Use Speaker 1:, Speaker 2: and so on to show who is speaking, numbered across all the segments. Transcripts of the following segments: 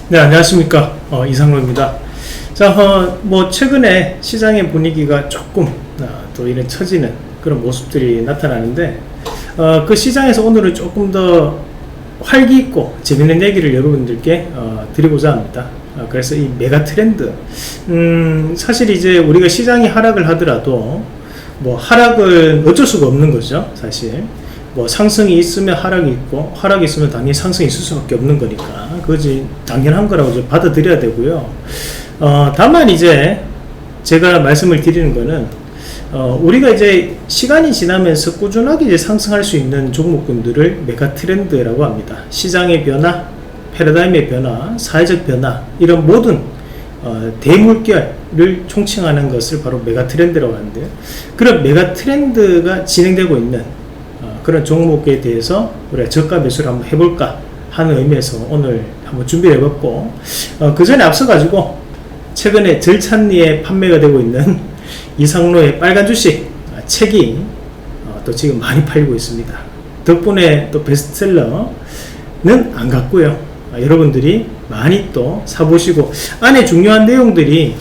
Speaker 1: 네, 안녕하십니까. 이상로입니다. 자, 뭐, 최근에 시장의 분위기가 조금, 또 이런 처지는 그런 모습들이 나타나는데, 그 시장에서 오늘은 조금 더 활기 있고 재밌는 얘기를 여러분들께, 드리고자 합니다. 그래서 이 메가 트렌드, 사실 이제 우리가 시장이 하락을 하더라도, 뭐, 하락은 어쩔 수가 없는 거죠, 사실. 뭐 상승이 있으면 하락이 있고 하락이 있으면 당연히 상승이 있을 수밖에 없는 거니까 그것이 당연한 거라고 이제 받아들여야 되고요. 다만 이제 제가 말씀을 드리는 거는 우리가 이제 시간이 지나면서 꾸준하게 이제 상승할 수 있는 종목군들을 메가 트렌드라고 합니다. 시장의 변화, 패러다임의 변화, 사회적 변화, 이런 모든 대물결을 총칭하는 것을 바로 메가 트렌드라고 하는데요. 그런 메가 트렌드가 진행되고 있는 그런 종목에 대해서 우리가 저가 매수를 한번 해볼까 하는 의미에서 오늘 한번 준비를 해봤고, 그 전에 앞서가지고 최근에 절찬리에 판매가 되고 있는 이상로의 빨간 주식 책이 또 지금 많이 팔리고 있습니다. 덕분에 또 베스트셀러는 안 갔고요. 여러분들이 많이 또 사보시고, 안에 중요한 내용들이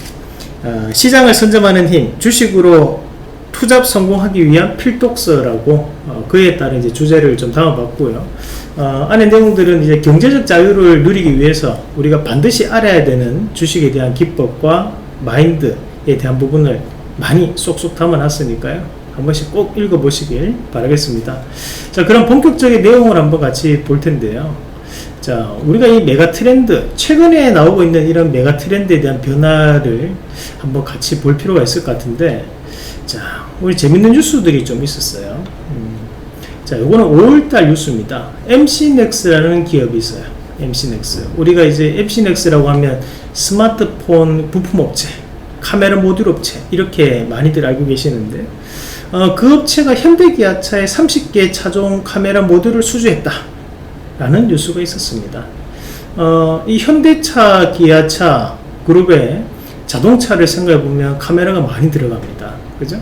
Speaker 1: 시장을 선점하는 힘, 주식으로 투잡 성공하기 위한 필독서라고 그에 따른 이제 주제를 좀 담아봤고요. 안에 내용들은 이제 경제적 자유를 누리기 위해서 우리가 반드시 알아야 되는 주식에 대한 기법과 마인드에 대한 부분을 많이 쏙쏙 담아놨으니까요. 한 번씩 꼭 읽어보시길 바라겠습니다. 자, 그럼 본격적인 내용을 한번 같이 볼 텐데요. 자, 우리가 이 메가 트렌드, 최근에 나오고 있는 이런 메가 트렌드에 대한 변화를 한번 같이 볼 필요가 있을 것 같은데, 자, 우리 재밌는 뉴스들이 좀 있었어요. 자, 요거는 5월달 뉴스입니다. MC넥스라는 기업이 있어요. MC넥스. 우리가 이제 MC넥스라고 하면 스마트폰 부품업체, 카메라 모듈 업체, 이렇게 많이들 알고 계시는데, 그 업체가 현대기아차에 30개 차종 카메라 모듈을 수주했다 라는 뉴스가 있었습니다. 이 현대차, 기아차 그룹의 자동차를 생각해보면 카메라가 많이 들어갑니다. 그죠?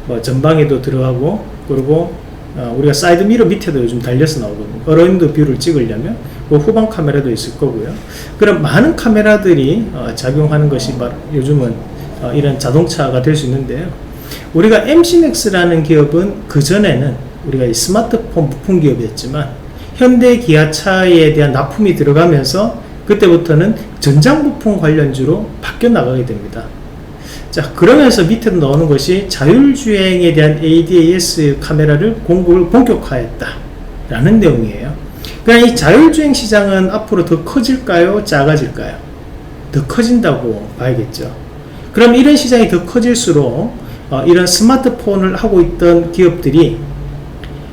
Speaker 1: 뭐 전방에도 들어가고, 그리고 우리가 사이드 미러 밑에도 요즘 달려서 나오거든요. 어라운드 뷰를 찍으려면 후방 카메라도 있을 거고요. 그런 많은 카메라들이 작용하는 것이 요즘은 이런 자동차가 될 수 있는데요. 우리가 MC넥스라는 기업은 그전에는 우리가 이 스마트폰 부품 기업이었지만 현대 기아차에 대한 납품이 들어가면서 그때부터는 전장 부품 관련주로 바뀌어 나가게 됩니다. 자, 그러면서 밑에도 나오는 것이 자율주행에 대한 ADAS 카메라를 공급을 본격화했다 라는 내용이에요. 그러니까 이 자율주행 시장은 앞으로 더 커질까요? 작아질까요? 더 커진다고 봐야겠죠. 그럼 이런 시장이 더 커질수록 이런 스마트폰을 하고 있던 기업들이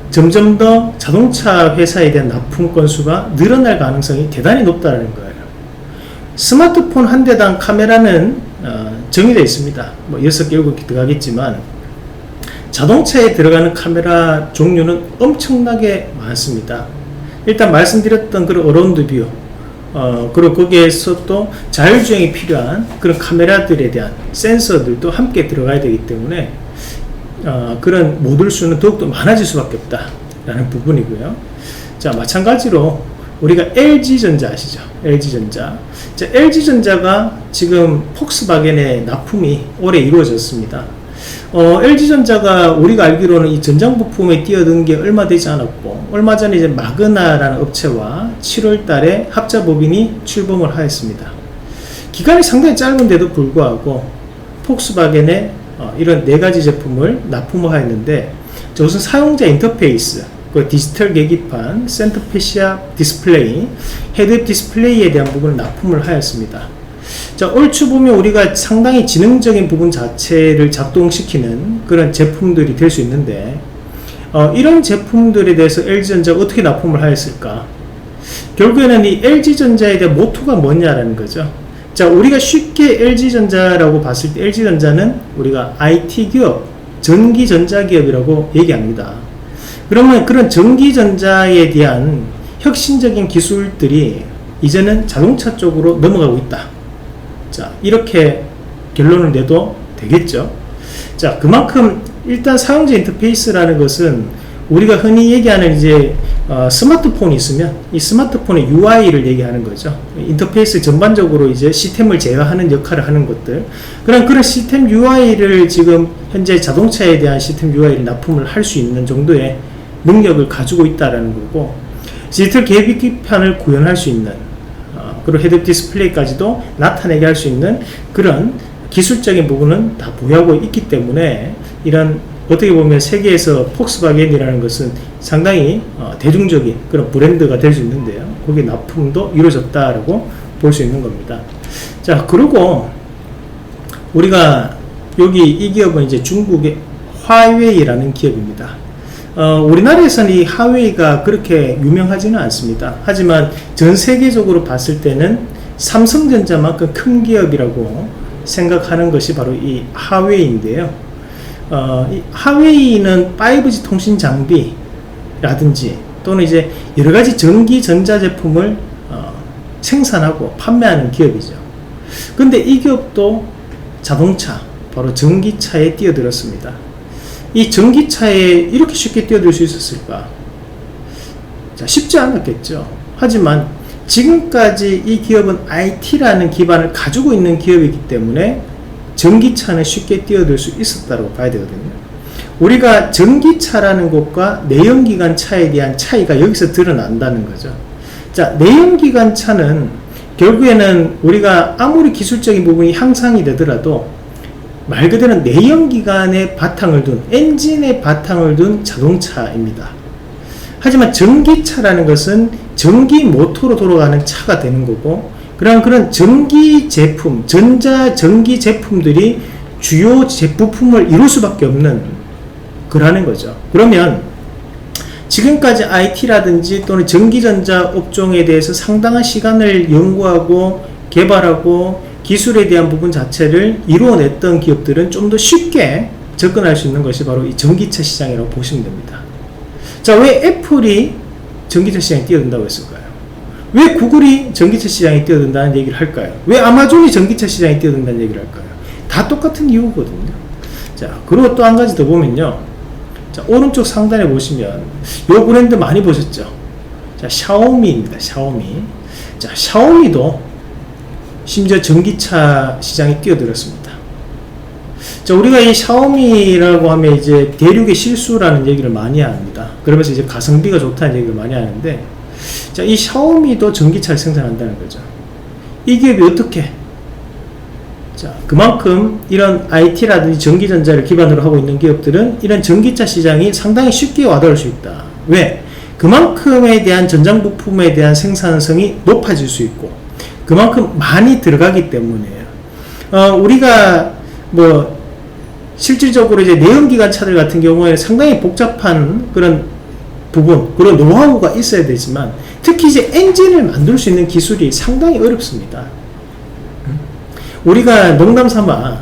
Speaker 1: 점점 더 자동차 회사에 대한 납품 건수가 늘어날 가능성이 대단히 높다는 거예요. 스마트폰 한 대당 카메라는 정해져 있습니다. 뭐 6개, 7개 들어가겠지만 자동차에 들어가는 카메라 종류는 엄청나게 많습니다. 일단 말씀드렸던 그런 어라운드 뷰, 그리고 거기에서 또 자율주행이 필요한 그런 카메라들에 대한 센서들도 함께 들어가야 되기 때문에 그런 모듈 수는 더욱더 많아질 수밖에 없다 라는 부분이고요. 자, 마찬가지로 우리가 LG전자 아시죠? LG전자. 자, LG전자가 지금 폭스바겐의 납품이 올해 이루어졌습니다. LG전자가 우리가 알기로는 이 전장 부품에 뛰어든 게 얼마 되지 않았고, 얼마 전에 이제 마그나라는 업체와 7월 달에 합자법인이 출범을 하였습니다. 기간이 상당히 짧은데도 불구하고 폭스바겐의 이런 4가지 제품을 납품을 하였는데, 우선 사용자 인터페이스, 그 디지털 계기판, 센터페시아 디스플레이, 헤드업 디스플레이에 대한 부분을 납품을 하였습니다. 자, 얼추 보면 우리가 상당히 지능적인 부분 자체를 작동시키는 그런 제품들이 될 수 있는데, 이런 제품들에 대해서 LG전자가 어떻게 납품을 하였을까? 결국에는 이 LG전자에 대한 모토가 뭐냐라는 거죠. 자, 우리가 쉽게 LG전자라고 봤을 때 LG전자는 우리가 IT 기업, 전기전자 기업이라고 얘기합니다. 그러면 그런 전기전자에 대한 혁신적인 기술들이 이제는 자동차 쪽으로 넘어가고 있다. 자, 이렇게 결론을 내도 되겠죠. 자, 그만큼 일단 사용자 인터페이스라는 것은 우리가 흔히 얘기하는 이제 스마트폰이 있으면 이 스마트폰의 UI를 얘기하는 거죠. 인터페이스 전반적으로 이제 시스템을 제어하는 역할을 하는 것들. 그런 시스템 UI를 지금 현재 자동차에 대한 시스템 UI를 납품을 할 수 있는 정도의 능력을 가지고 있다라는 거고, 디지털 계기판을 구현할 수 있는 그리고 헤드업 디스플레이까지도 나타내게 할 수 있는 그런 기술적인 부분은 다 보유하고 있기 때문에, 이런 어떻게 보면 세계에서 폭스바겐이라는 것은 상당히 대중적인 그런 브랜드가 될 수 있는데요. 거기에 납품도 이루어졌다라고 볼 수 있는 겁니다. 자, 그리고 우리가 여기 이 기업은 이제 중국의 화웨이라는 기업입니다. 우리나라에서는 이 화웨이가 그렇게 유명하지는 않습니다. 하지만 전 세계적으로 봤을 때는 삼성전자만큼 큰 기업이라고 생각하는 것이 바로 이 화웨이인데요. 이 화웨이는 5G 통신 장비라든지 또는 이제 여러 가지 전기 전자 제품을 생산하고 판매하는 기업이죠. 근데 이 기업도 자동차, 바로 전기차에 뛰어들었습니다. 이 전기차에 이렇게 쉽게 뛰어들 수 있었을까? 자, 쉽지 않았겠죠. 하지만 지금까지 이 기업은 IT라는 기반을 가지고 있는 기업이기 때문에 전기차는 쉽게 뛰어들 수 있었다고 봐야 되거든요. 우리가 전기차라는 것과 내연기관 차에 대한 차이가 여기서 드러난다는 거죠. 자, 내연기관 차는 결국에는 우리가 아무리 기술적인 부분이 향상이 되더라도 말 그대로 내연기관의 바탕을 둔, 엔진의 바탕을 둔 자동차입니다. 하지만 전기차라는 것은 전기 모터로 돌아가는 차가 되는 거고, 그런 전기 제품, 전기 제품들이 주요 부품을 이룰 수밖에 없는 거라는 거죠. 그러면 지금까지 IT라든지 또는 전기전자 업종에 대해서 상당한 시간을 연구하고 개발하고 기술에 대한 부분 자체를 이루어냈던 기업들은 좀 더 쉽게 접근할 수 있는 것이 바로 이 전기차 시장이라고 보시면 됩니다. 자, 왜 애플이 전기차 시장에 뛰어든다고 했을까요? 왜 구글이 전기차 시장에 뛰어든다는 얘기를 할까요? 왜 아마존이 전기차 시장에 뛰어든다는 얘기를 할까요? 다 똑같은 이유거든요. 자, 그리고 또 한 가지 더 보면요. 자, 오른쪽 상단에 보시면 요 브랜드 많이 보셨죠? 자, 샤오미입니다. 샤오미. 자, 샤오미도 심지어 전기차 시장에 뛰어들었습니다. 자, 우리가 이 샤오미라고 하면 이제 대륙의 실수라는 얘기를 많이 합니다. 그러면서 이제 가성비가 좋다는 얘기를 많이 하는데, 자, 이 샤오미도 전기차를 생산한다는 거죠. 이 기업이 어떻게? 자, 그만큼 이런 IT라든지 전기전자를 기반으로 하고 있는 기업들은 이런 전기차 시장이 상당히 쉽게 와닿을 수 있다. 왜? 그만큼에 대한 전장 부품에 대한 생산성이 높아질 수 있고, 그만큼 많이 들어가기 때문이에요. 우리가 뭐 실질적으로 이제 내연기관 차들 같은 경우에 상당히 복잡한 그런 부분, 그런 노하우가 있어야 되지만, 특히 이제 엔진을 만들 수 있는 기술이 상당히 어렵습니다. 우리가 농담 삼아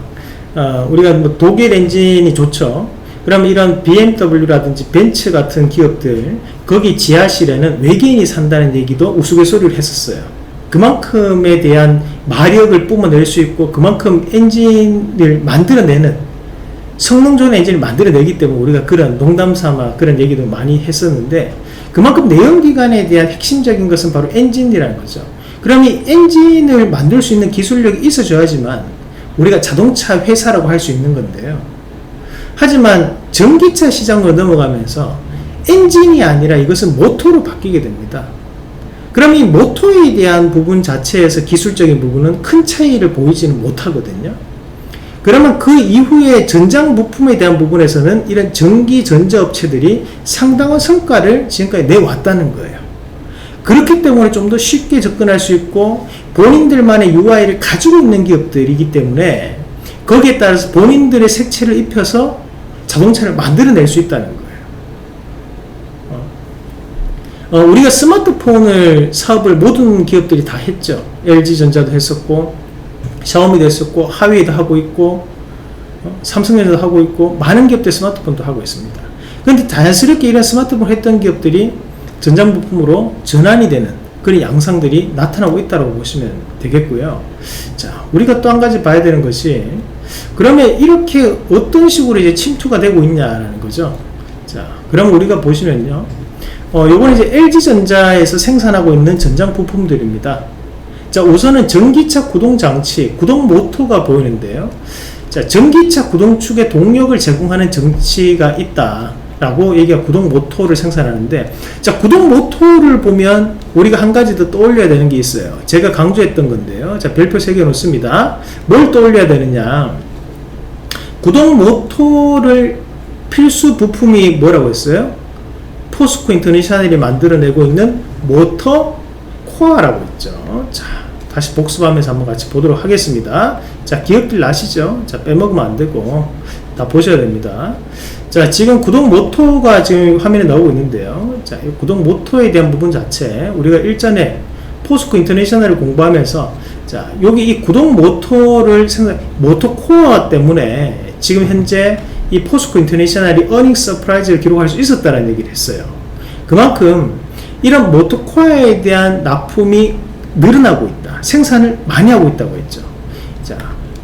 Speaker 1: 우리가 뭐 독일 엔진이 좋죠. 그럼 이런 BMW라든지 벤츠 같은 기업들, 거기 지하실에는 외계인이 산다는 얘기도 우스갯소리를 했었어요. 그만큼에 대한 마력을 뿜어낼 수 있고, 그만큼 엔진을 만들어내는, 성능 좋은 엔진을 만들어내기 때문에 우리가 그런 농담 삼아 그런 얘기도 많이 했었는데, 그만큼 내연기관에 대한 핵심적인 것은 바로 엔진이라는 거죠. 그럼 이 엔진을 만들 수 있는 기술력이 있어줘야지만 우리가 자동차 회사라고 할 수 있는 건데요. 하지만 전기차 시장으로 넘어가면서 엔진이 아니라 이것은 모터로 바뀌게 됩니다. 그럼 이 모터에 대한 부분 자체에서 기술적인 부분은 큰 차이를 보이지는 못하거든요. 그러면 그 이후에 전장 부품에 대한 부분에서는 이런 전기 전자업체들이 상당한 성과를 지금까지 내왔다는 거예요. 그렇기 때문에 좀 더 쉽게 접근할 수 있고, 본인들만의 UI를 가지고 있는 기업들이기 때문에 거기에 따라서 본인들의 색채를 입혀서 자동차를 만들어낼 수 있다는 거예요. 우리가 스마트폰을 사업을 모든 기업들이 다 했죠. LG전자도 했었고, 샤오미도 했었고, 하웨이도 하고 있고, 삼성전자도 하고 있고, 많은 기업들 스마트폰도 하고 있습니다. 그런데 자연스럽게 이런 스마트폰 했던 기업들이 전장 부품으로 전환이 되는 그런 양상들이 나타나고 있다고 보시면 되겠고요. 자, 우리가 또 한 가지 봐야 되는 것이, 그러면 이렇게 어떤 식으로 이제 침투가 되고 있냐라는 거죠. 자, 그럼 우리가 보시면요, 요거는 이제 LG전자에서 생산하고 있는 전장 부품들입니다. 자, 우선은 전기차 구동장치, 구동 모터가 보이는데요. 자, 전기차 구동축에 동력을 제공하는 장치가 있다 라고 얘기가 구동 모터를 생산하는데, 자, 구동 모터를 보면 우리가 한 가지 더 떠올려야 되는 게 있어요. 제가 강조했던 건데요. 자, 별표 3개 놓습니다. 뭘 떠올려야 되느냐, 구동 모터를 필수 부품이 뭐라고 했어요? 포스코 인터내셔널이 만들어내고 있는 모터 코어라고 있죠. 자, 다시 복습하면서 한번 같이 보도록 하겠습니다. 자, 기억들 나시죠? 자, 빼먹으면 안 되고 다 보셔야 됩니다. 자, 지금 구동 모터가 지금 화면에 나오고 있는데요. 자, 이 구동 모터에 대한 부분 자체 우리가 일전에 포스코 인터내셔널을 공부하면서, 자, 여기 이 구동 모터를 모터 코어 때문에 지금 현재 이 포스코 인터내셔널이 어닝 서프라이즈를 기록할 수 있었다는 얘기를 했어요. 그만큼 이런 모터 코어에 대한 납품이 늘어나고 있다, 생산을 많이 하고 있다고 했죠. 자,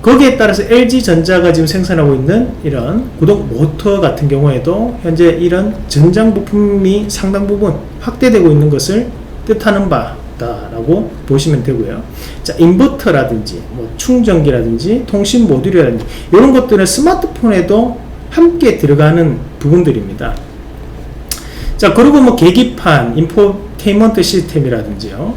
Speaker 1: 거기에 따라서 LG전자가 지금 생산하고 있는 이런 구동 모터 같은 경우에도 현재 이런 전장 부품이 상당 부분 확대되고 있는 것을 뜻하는 바다라고 보시면 되고요. 자, 인버터라든지 뭐 충전기라든지 통신 모듈이라든지 이런 것들은 스마트폰에도 함께 들어가는 부분들입니다. 자, 그리고 뭐 계기판, 인포테인먼트 시스템이라든지요,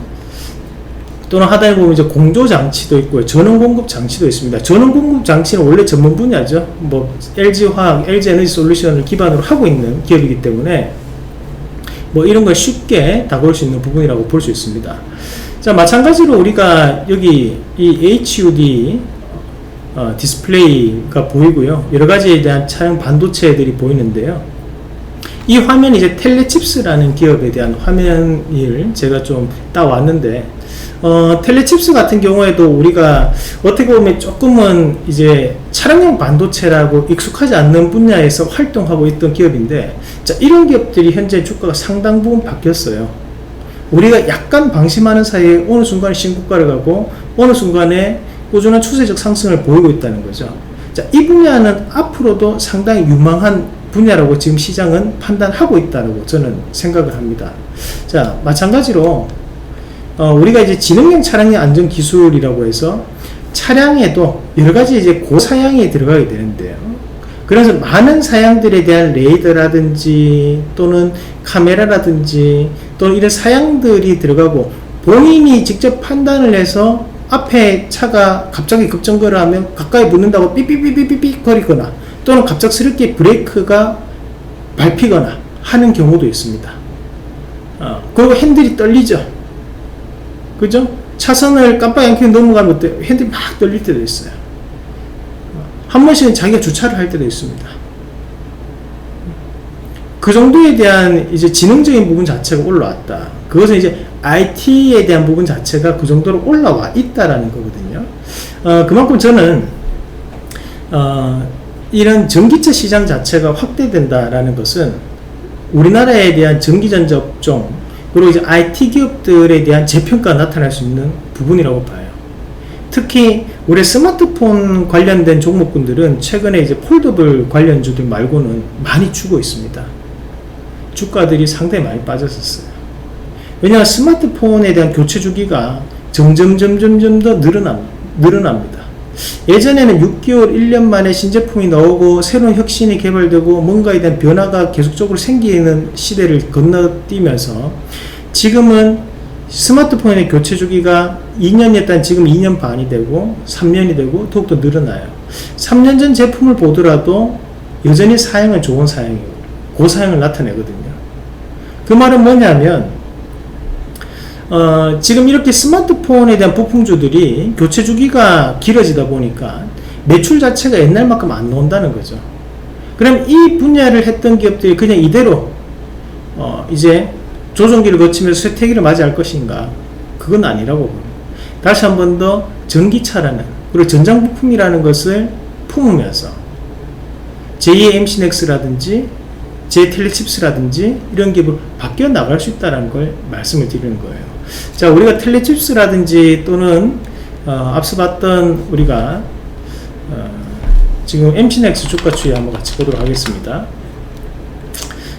Speaker 1: 또는 하단에 보면 이제 공조 장치도 있고요, 전원 공급 장치도 있습니다. 전원 공급 장치는 원래 전문 분야죠. 뭐 LG화학, LG에너지솔루션을 기반으로 하고 있는 기업이기 때문에 뭐 이런 걸 쉽게 다가올 수 있는 부분이라고 볼 수 있습니다. 자, 마찬가지로 우리가 여기 이 HUD 디스플레이가 보이고요, 여러 가지에 대한 차량 반도체들이 보이는데요. 이 화면이 이제 텔레칩스라는 기업에 대한 화면을 제가 좀 따왔는데, 텔레칩스 같은 경우에도 우리가 어떻게 보면 조금은 이제 차량용 반도체라고 익숙하지 않는 분야에서 활동하고 있던 기업인데, 자, 이런 기업들이 현재 주가가 상당 부분 바뀌었어요. 우리가 약간 방심하는 사이에 어느 순간에 신고가를 가고 어느 순간에 꾸준한 추세적 상승을 보이고 있다는 거죠. 자, 이 분야는 앞으로도 상당히 유망한 분야라고 지금 시장은 판단하고 있다고 저는 생각을 합니다. 자, 마찬가지로 우리가 이제 지능형 차량의 안전 기술이라고 해서 차량에도 여러 가지 이제 고사양이 들어가게 되는데요. 그래서 많은 사양들에 대한 레이더라든지 또는 카메라라든지 또는 이런 사양들이 들어가고, 본인이 직접 판단을 해서 앞에 차가 갑자기 급정거를 하면 가까이 붙는다고 삐삐삐삐삐 거리거나, 또는 갑작스럽게 브레이크가 밟히거나 하는 경우도 있습니다. 그리고 핸들이 떨리죠. 그죠? 차선을 깜빡이 안 켜고 넘어가면 핸들이 막 떨릴 때도 있어요. 한 번씩은 자기가 주차를 할 때도 있습니다. 그 정도에 대한 이제 지능적인 부분 자체가 올라왔다. 그것은 이제 IT에 대한 부분 자체가 그 정도로 올라와 있다라는 거거든요. 그만큼 저는 이런 전기차 시장 자체가 확대된다라는 것은 우리나라에 대한 전기전자 업종, 그리고 이제 IT 기업들에 대한 재평가가 나타날 수 있는 부분이라고 봐요. 특히 우리 스마트폰 관련된 종목군들은 최근에 이제 폴더블 관련주들 말고는 많이 주고 있습니다. 주가들이 상당히 많이 빠졌었어요. 왜냐하면 스마트폰에 대한 교체 주기가 점점 더 늘어납니다. 예전에는 6개월, 1년 만에 신제품이 나오고 새로운 혁신이 개발되고 뭔가에 대한 변화가 계속적으로 생기는 시대를 건너뛰면서, 지금은 스마트폰의 교체 주기가 2년이었다면 지금 2년 반이 되고 3년이 되고 더욱더 늘어나요. 3년 전 제품을 보더라도 여전히 사양은 좋은 사양이고 고사양을 나타내거든요. 그 말은 뭐냐면 지금 이렇게 스마트폰에 대한 부품주들이 교체 주기가 길어지다 보니까 매출 자체가 옛날만큼 안 나온다는 거죠. 그럼 이 분야를 했던 기업들이 그냥 이대로 이제 조정기를 거치면서 쇠퇴기를 맞이할 것인가? 그건 아니라고 봅니다. 다시 한 번 더 전기차라는, 그리고 전장 부품이라는 것을 품으면서 제2의 MC넥스라든지 제2텔레칩스라든지 이런 기업으로 바뀌어 나갈 수 있다는 걸 말씀을 드리는 거예요. 자, 우리가 텔레칩스라든지 또는 앞서 봤던 우리가 지금 MC넥스 주가 추이 한번 같이 보도록 하겠습니다.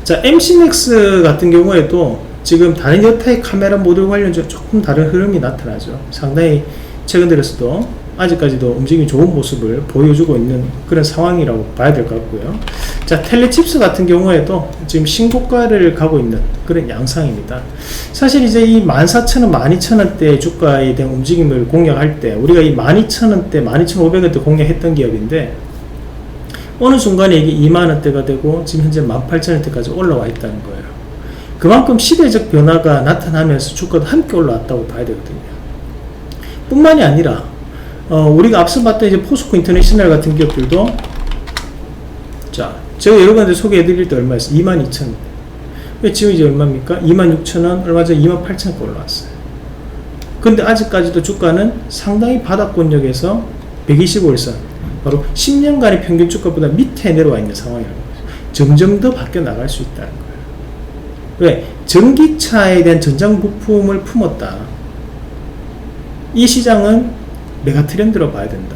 Speaker 1: 자, MC맥스 같은 경우에도 지금 다른 여타의 카메라 모듈 관련주와 조금 다른 흐름이 나타나죠. 상당히 최근 들어서도 아직까지도 움직임이 좋은 모습을 보여주고 있는 그런 상황이라고 봐야 될 것 같고요. 자, 텔레칩스 같은 경우에도 지금 신고가를 가고 있는 그런 양상입니다. 사실 이제 이 14,000원, 12,000원대 주가에 대한 움직임을 공략할 때 우리가 이 12,000원대, 12,500원대 공략했던 기업인데 어느 순간에 이게 20,000원대가 되고 지금 현재 18,000원대까지 올라와 있다는 거예요. 그만큼 시대적 변화가 나타나면서 주가도 함께 올라왔다고 봐야 되거든요. 뿐만이 아니라 우리가 앞서 봤던 이제 포스코 인터내셔널 같은 기업들도, 자, 제가 여러분한테 소개해 드릴 때 얼마였어요? 22,000원. 지금 이제 얼마입니까? 26,000원, 얼마 전에 28,000원까지 올라왔어요. 근데 아직까지도 주가는 상당히 바닥권역에서 125일선, 바로 10년간의 평균 주가보다 밑에 내려와 있는 상황이라는 거죠. 점점 더 바뀌어 나갈 수 있다는 거예요. 왜? 전기차에 대한 전장 부품을 품었다. 이 시장은 메가 트렌드로 봐야 된다.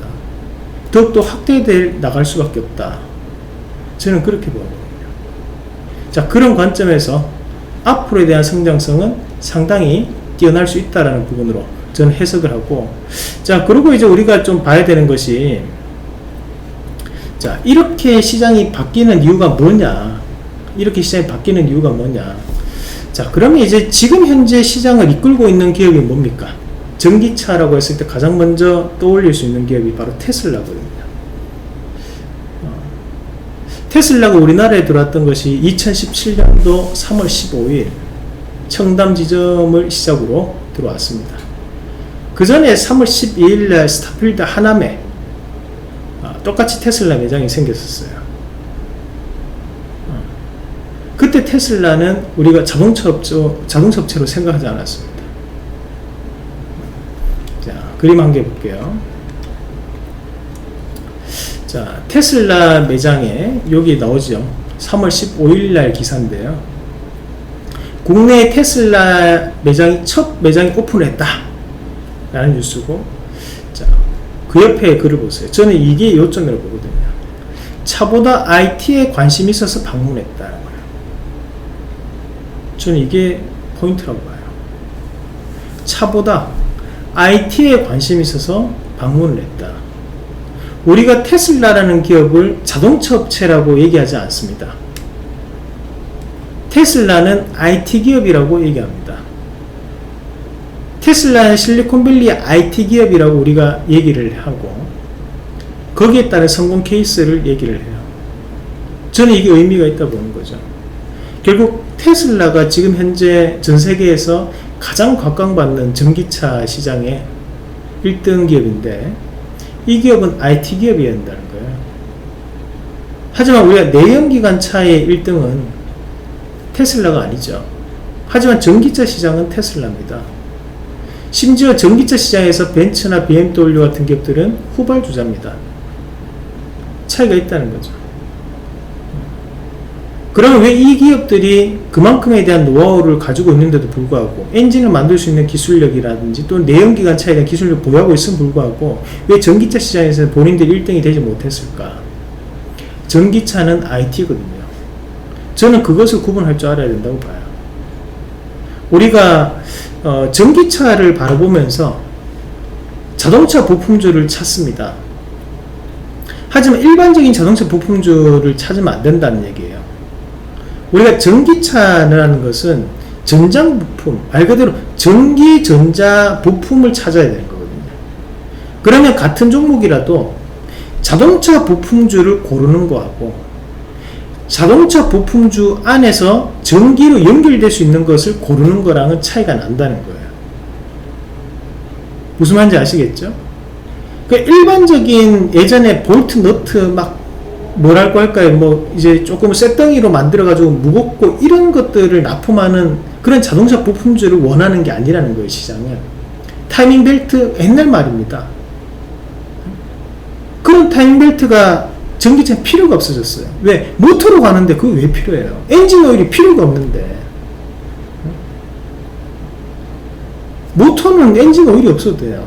Speaker 1: 더욱더 확대돼 나갈 수밖에 없다. 저는 그렇게 보거든요. 자, 그런 관점에서 앞으로에 대한 성장성은 상당히 뛰어날 수 있다라는 부분으로 저는 해석을 하고, 자, 그리고 이제 우리가 좀 봐야 되는 것이, 자, 이렇게 시장이 바뀌는 이유가 뭐냐? 이렇게 시장이 바뀌는 이유가 뭐냐? 자, 그러면 이제 지금 현재 시장을 이끌고 있는 기업이 뭡니까? 전기차라고 했을 때 가장 먼저 떠올릴 수 있는 기업이 바로 테슬라거든요. 테슬라가 우리나라에 들어왔던 것이 2017년도 3월 15일 청담 지점을 시작으로 들어왔습니다. 그 전에 3월 12일날 스타필드 하남에 똑같이 테슬라 매장이 생겼었어요. 그때 테슬라는 우리가 자동차 업체로 생각하지 않았습니다. 자, 그림 한 개 볼게요. 자, 테슬라 매장에 여기 나오죠. 3월 15일 날 기사인데요. 국내 테슬라 매장이 첫 매장이 오픈했다 라는 뉴스고, 자, 그 옆에 글을 보세요. 저는 이게 요점이라고 보거든요. 차보다 IT에 관심이 있어서 방문했다는 거예요. 저는 이게 포인트라고 봐요. 차보다 IT에 관심이 있어서 방문을 했다. 우리가 테슬라라는 기업을 자동차 업체라고 얘기하지 않습니다. 테슬라는 IT 기업이라고 얘기합니다. 테슬라는 실리콘밸리 IT 기업이라고 우리가 얘기를 하고, 거기에 따른 성공 케이스를 얘기를 해요. 저는 이게 의미가 있다고 보는 거죠. 결국 테슬라가 지금 현재 전 세계에서 가장 각광받는 전기차 시장의 1등 기업인데, 이 기업은 IT 기업이어야 한다는 거예요. 하지만 우리가 내연기관차의 1등은 테슬라가 아니죠. 하지만 전기차 시장은 테슬라입니다. 심지어 전기차 시장에서 벤츠나 BMW 같은 기업들은 후발주자입니다. 차이가 있다는 거죠. 그러면 왜 이 기업들이 그만큼에 대한 노하우를 가지고 있는데도 불구하고, 엔진을 만들 수 있는 기술력이라든지 또 내연기관차에 대한 기술력을 보유하고 있음에도 불구하고 왜 전기차 시장에서 본인들이 1등이 되지 못했을까? 전기차는 IT거든요. 저는 그것을 구분할 줄 알아야 된다고 봐요. 우리가 전기차를 바라보면서 자동차 부품주를 찾습니다. 하지만 일반적인 자동차 부품주를 찾으면 안 된다는 얘기예요. 우리가 전기차라는 것은 전장 부품, 말 그대로 전기 전자 부품을 찾아야 되는 거거든요. 그러면 같은 종목이라도 자동차 부품주를 고르는 거하고 자동차 부품주 안에서 전기로 연결될 수 있는 것을 고르는 거랑은 차이가 난다는 거예요. 무슨 말인지 아시겠죠? 그러니까 일반적인 예전에 볼트, 너트 막 뭐랄까 할까요? 뭐 이제 조금 쇳덩이로 만들어가지고 무겁고 이런 것들을 납품하는 그런 자동차 부품주를 원하는 게 아니라는 거예요, 시장은. 타이밍 벨트 옛날 말입니다. 그런 타이밍 벨트가 전기차에 필요가 없어졌어요. 왜? 모터로 가는데 그게 왜 필요해요? 엔진 오일이 필요가 없는데. 모터는 엔진 오일이 없어도 돼요.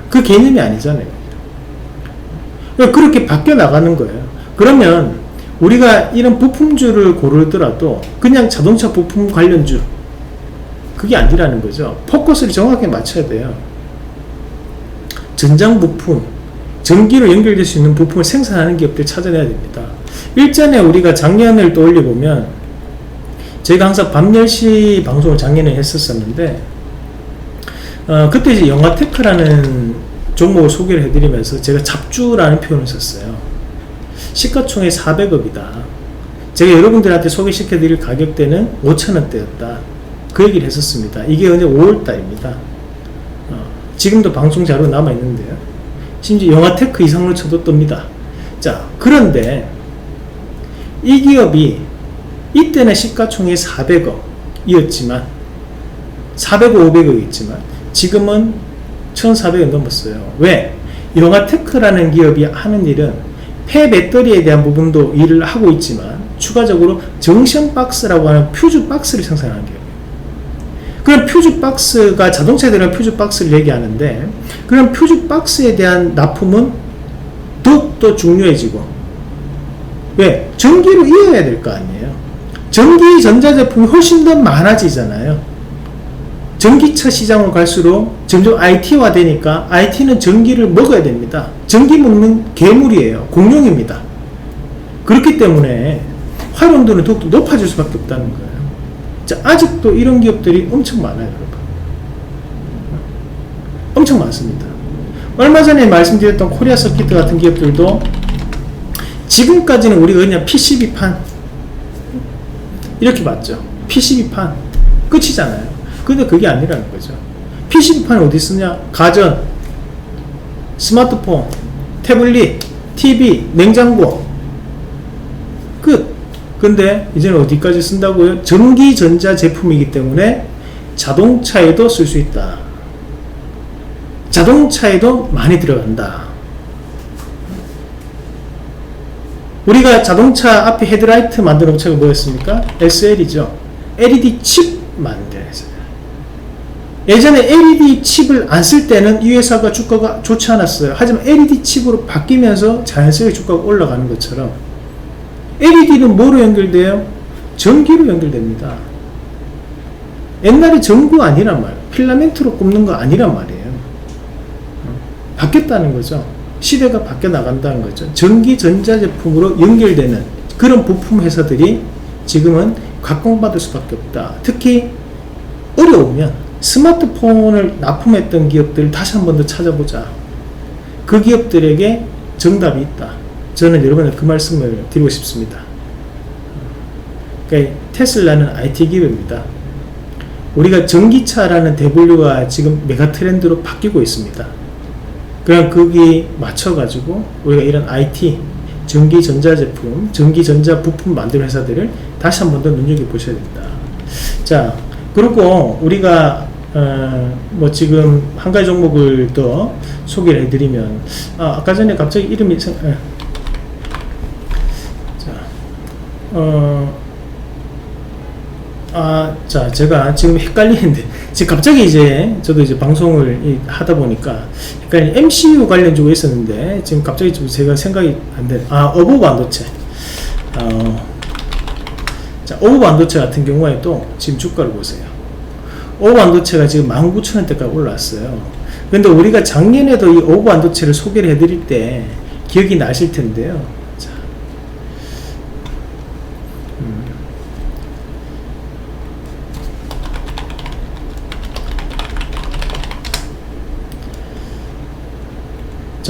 Speaker 1: 그 개념이 아니잖아요. 그렇게 바뀌어 나가는 거예요. 그러면 우리가 이런 부품주를 고르더라도 그냥 자동차 부품 관련주 그게 아니라는 거죠. 포커스를 정확하게 맞춰야 돼요. 전장 부품, 전기로 연결될 수 있는 부품을 생산하는 기업들 찾아내야 됩니다. 일전에 우리가 작년을 떠올려 보면 저희가 항상 밤 10시 방송을 작년에 했었었는데 그때 이제 영화테크라는 종목을 소개를 해드리면서 제가 잡주라는 표현을 썼어요. 시가총액 400억이다. 제가 여러분들한테 소개시켜드릴 가격대는 5,000원대였다. 그 얘기를 했었습니다. 이게 언제 5월달입니다. 지금도 방송 자료 남아있는데요. 심지어 영화테크 이상으로 쳐도 뜹니다. 자, 그런데 이 기업이 이때는 시가총액 400억이었지만 400억, 500억 있지만 지금은 1,400억 넘었어요. 왜? 영화테크라는 기업이 하는 일은 폐배터리에 대한 부분도 일을 하고 있지만 추가적으로 정션 박스라고 하는 퓨즈 박스를 생산하는 기업이에요. 그럼 퓨즈 박스가 자동차에 대한 퓨즈 박스를 얘기하는데 그럼 퓨즈 박스에 대한 납품은 더욱더 중요해지고 왜? 전기로 이어야 될 거 아니에요. 전기 전자제품이 훨씬 더 많아지잖아요. 전기차 시장으로 갈수록 점점 IT화 되니까 IT는 전기를 먹어야 됩니다. 전기 먹는 괴물이에요. 공룡입니다. 그렇기 때문에 활용도는 더욱더 높아질 수밖에 없다는 거예요. 자, 아직도 이런 기업들이 엄청 많아요, 여러분. 엄청 많습니다. 얼마 전에 말씀드렸던 코리아 서킷 같은 기업들도 지금까지는 우리가 그냥 PCB판 이렇게 봤죠. PCB판 끝이잖아요. 근데 그게 아니라는 거죠. PCB판이 어디 쓰냐? 가전, 스마트폰, 태블릿, TV, 냉장고 끝. 근데 이제는 어디까지 쓴다고요? 전기전자 제품이기 때문에 자동차에도 쓸 수 있다. 자동차에도 많이 들어간다. 우리가 자동차 앞에 헤드라이트 만드는 업체가 뭐였습니까? SL이죠. LED 칩 만들어서. 예전에 LED 칩을 안 쓸 때는 이 회사가 주가가 좋지 않았어요. 하지만 LED 칩으로 바뀌면서 자연스럽게 주가가 올라가는 것처럼 LED는 뭐로 연결돼요? 전기로 연결됩니다. 옛날에 전구 아니란 말이에요. 필라멘트로 꼽는 거 아니란 말이에요. 바뀌었다는 거죠. 시대가 바뀌어 나간다는 거죠. 전기 전자제품으로 연결되는 그런 부품 회사들이 지금은 각광받을 수밖에 없다. 특히 어려우면 스마트폰을 납품했던 기업들을 다시 한 번 더 찾아보자. 그 기업들에게 정답이 있다. 저는 여러분한테 그 말씀을 드리고 싶습니다. 그러니까 테슬라는 IT 기업입니다. 우리가 전기차라는 대분류가 지금 메가 트렌드로 바뀌고 있습니다. 그냥 거기 맞춰가지고 우리가 이런 IT, 전기 전자제품, 전기 전자 부품 만드는 회사들을 다시 한 번 더 눈여겨보셔야 됩니다. 자, 그리고 우리가 뭐 지금 한 가지 종목을 더 소개를 해드리면 아까 전에 갑자기 이름이 자, 제가 지금 헷갈리는데, 지금 갑자기 이제, 저도 이제 방송을 하다 보니까, 헷갈리는 MCU 관련 주고 있었는데, 지금 갑자기 좀 제가 생각이 안 되네. 어보 반도체. 자, 어보 반도체 같은 경우에도 지금 주가를 보세요. 어보 반도체가 지금 19,000원대까지 올라왔어요. 근데 우리가 작년에도 이 어보 반도체를 소개를 해드릴 때, 기억이 나실 텐데요.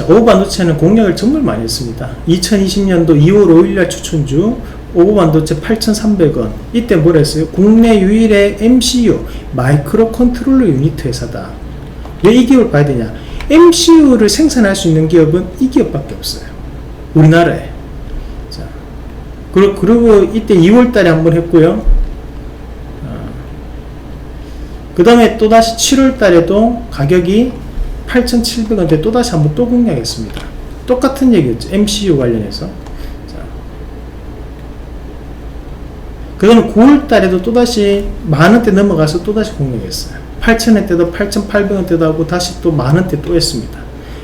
Speaker 1: 오버 반도체는 공략을 정말 많이 했습니다. 2020년도 2월 5일날 추천주 오버 반도체 8,300원. 이때 뭐라 했어요? 국내 유일의 MCU 마이크로 컨트롤러 유니트 회사다. 왜 이 기업을 봐야 되냐? MCU를 생산할 수 있는 기업은 이 기업밖에 없어요. 우리나라에. 자, 그리고 이때 2월달에 한번 했고요. 그 다음에 또다시 7월달에도 가격이 8,700원대 또다시 한번 또 공략했습니다. 똑같은 얘기였죠. MCU 관련해서. 그 다음에 9월달에도 또다시 만원대 넘어가서 또다시 공략했어요. 8,000원대도 8,800원대도 하고 다시 또 만원대 또 했습니다.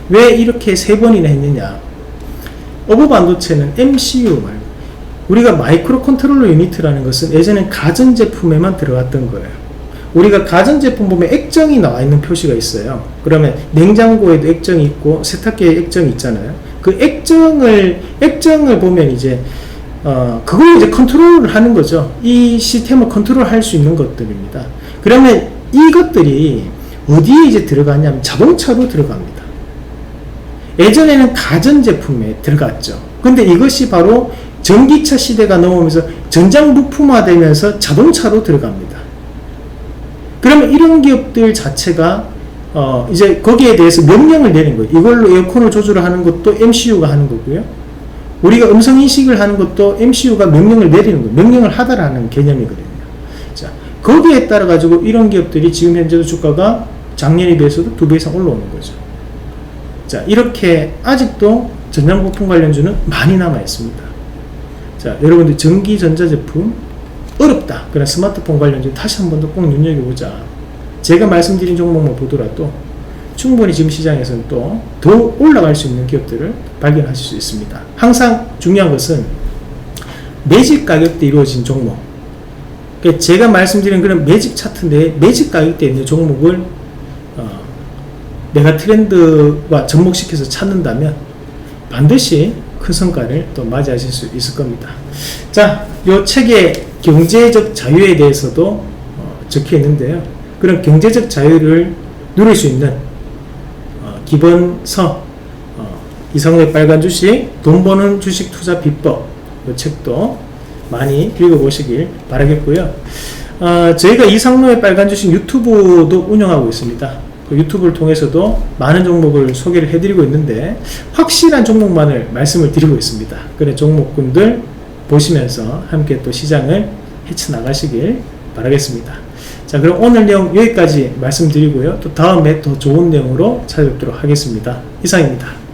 Speaker 1: 왜 이렇게 세 번이나 했느냐? 어보 반도체는 MCU 말고 우리가 마이크로 컨트롤러 유니트라는 것은 예전엔 가전제품에만 들어갔던 거예요. 우리가 가전제품 보면 액정이 나와 있는 표시가 있어요. 그러면 냉장고에도 액정이 있고 세탁기에 액정이 있잖아요. 그 액정을 보면 이제 그걸 이제 컨트롤을 하는 거죠. 이 시스템을 컨트롤할 수 있는 것들입니다. 그러면 이것들이 어디에 이제 들어가냐면 자동차로 들어갑니다. 예전에는 가전제품에 들어갔죠. 근데 이것이 바로 전기차 시대가 넘어오면서 전자부품화 되면서 자동차로 들어갑니다. 그러면 이런 기업들 자체가 이제 거기에 대해서 명령을 내린 거예요. 이걸로 에어컨을 조절하는 것도 MCU가 하는 거고요. 우리가 음성인식을 하는 것도 MCU가 명령을 내리는 거예요. 명령을 하다라는 개념이거든요. 자, 거기에 따라 가지고 이런 기업들이 지금 현재도 주가가 작년에 비해서도 2배 이상 올라오는 거죠. 자, 이렇게 아직도 전장부품 관련주는 많이 남아 있습니다. 자, 여러분들 전기 전자제품 어렵다. 그런 스마트폰 관련주 다시 한 번 더 꼭 눈여겨보자. 제가 말씀드린 종목만 보더라도 충분히 지금 시장에서는 또 더 올라갈 수 있는 기업들을 발견하실 수 있습니다. 항상 중요한 것은 매집 가격대 이루어진 종목. 그러니까 제가 말씀드린 그런 매집 차트인데 매집 가격대에 있는 종목을 메가 트렌드와 접목시켜서 찾는다면 반드시 큰 성과를 또 맞이하실 수 있을 겁니다. 자, 이 책의 경제적 자유에 대해서도 적혀 있는데요. 그런 경제적 자유를 누릴 수 있는 기본서 이상로의 빨간 주식, 돈 버는 주식 투자 비법, 이 책도 많이 읽어보시길 바라겠고요. 저희가 이상로의 빨간 주식 유튜브도 운영하고 있습니다. 그 유튜브를 통해서도 많은 종목을 소개를 해드리고 있는데 확실한 종목만을 말씀을 드리고 있습니다. 그런 종목군들 보시면서 함께 또 시장을 헤쳐나가시길 바라겠습니다. 자, 그럼 오늘 내용 여기까지 말씀드리고요. 또 다음에 더 좋은 내용으로 찾아뵙도록 하겠습니다. 이상입니다.